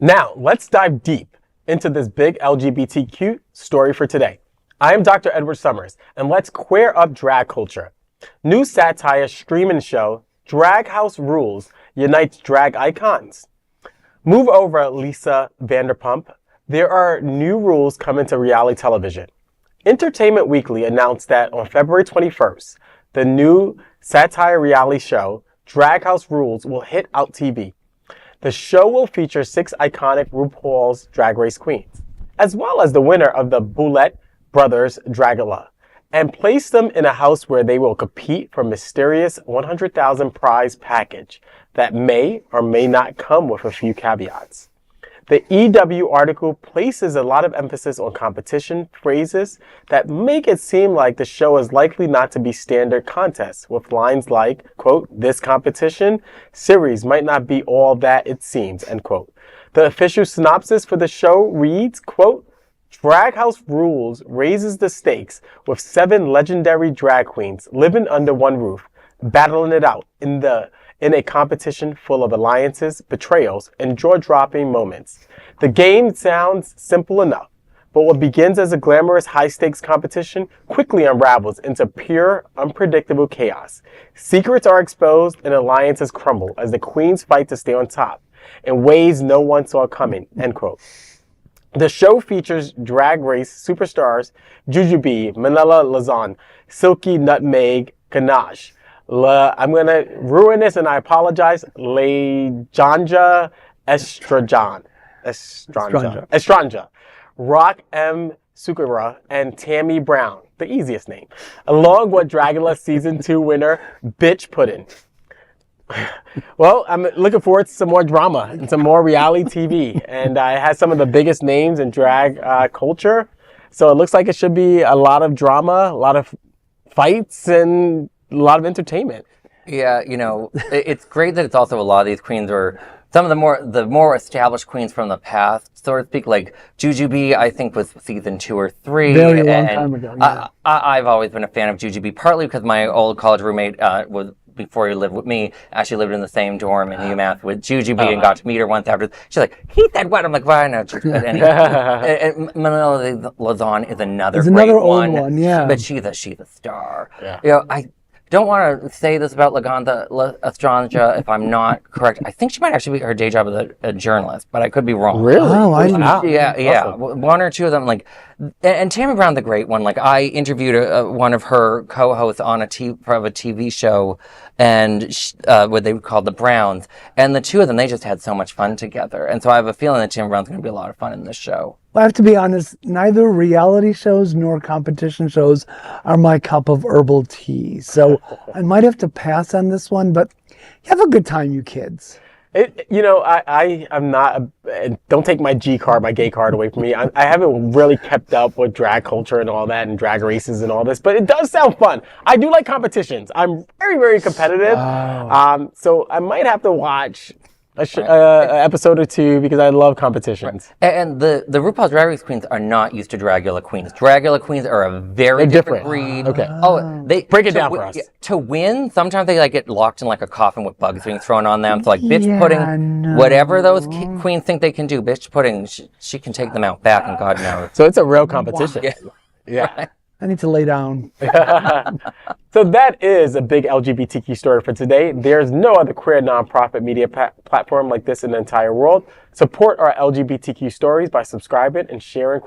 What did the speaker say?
Now, let's dive deep into this big LGBTQ story for today. I am Dr. Edward Summers, and let's queer up drag culture. New Satire streaming show, Drag House Rules, unites drag icons. Move over, Lisa Vanderpump. There are new rules coming to reality television. Entertainment Weekly announced that on February 21st, the new satire reality show, Drag House Rules, will hit OUTtv. The show will feature 6 iconic RuPaul's Drag Race queens, as well as the winner of the Boulet Brothers Dragula, and place them in a house where they will compete for mysterious 100,000 prize package that may or may not come with a few caveats. The EW article places a lot of emphasis on competition phrases that make it seem like the show is likely not to be standard contests, with lines like, quote, "This competition series might not be all that it seems," end quote. The official synopsis for the show reads, quote, "Drag House Rules raises the stakes with 7 legendary drag queens living under one roof, battling it out in a competition full of alliances, betrayals, and jaw-dropping moments. The game sounds simple enough, but what begins as a glamorous high-stakes competition quickly unravels into pure, unpredictable chaos. Secrets are exposed and alliances crumble as the queens fight to stay on top in ways no one saw coming," end quote. The show features Drag Race superstars Jujubee, Manila Luzon, Silky Nutmeg Ganache, I'm going to ruin this and I apologize, Lejanja Estranja, Rock M. Sukura, and Tammy Brown, the easiest name, along with Dragula Season 2 winner, Bitch Puddin'. Well, I'm looking forward to some more drama and some more reality TV. And it has some of the biggest names in drag culture. So it looks like it should be a lot of drama, a lot of fights, and a lot of entertainment. Yeah, it's great that it's also a lot of these queens are some of the more established queens from the past, so to speak. Like Jujubee, I think was season 2 or 3. Very long time ago. Yeah. I've always been a fan of Jujubee, partly because my old college roommate was, before he lived with me, actually lived in the same dorm in UMass with Jujubee and got to meet her once after. She's like, "He said what?" I'm like, "Well, I know." And Manila Luzon is another great old one, yeah. But she's a star. Yeah. I don't want to say this about Laganda Estranja if I'm not correct. I think she might actually be her day job as a journalist, but I could be wrong. Really? Oh, I didn't know. Yeah. Awesome. One or two of them, and Tammy Brown's the great one. Like, I interviewed one of her co-hosts on a TV show, and what they called the Browns, and the two of them, they just had so much fun together. And so I have a feeling that Tammy Brown's going to be a lot of fun in this show. I have to be honest, neither reality shows nor competition shows are my cup of herbal tea. So I might have to pass on this one, but have a good time, you kids. I'm not, don't take my G card, my gay card away from me. I haven't really kept up with drag culture and all that and drag races and all this, but it does sound fun. I do like competitions. I'm very, very competitive. So I might have to watch an episode or 2 because I love competitions. Right. And the RuPaul's Drag Race queens are not used to Dragula queens. Dragula queens are a very different breed. Okay. They break it down for us. To win, sometimes they get locked in like a coffin with bugs being thrown on them. So Bitch Pudding, whatever those queens think they can do, Bitch Pudding, she can take them out back, and God knows. So it's a real competition. Wow. Yeah. Right. I need to lay down. So that is a big LGBTQ story for today. There's no other queer nonprofit media platform like this in the entire world. Support our LGBTQ stories by subscribing and sharing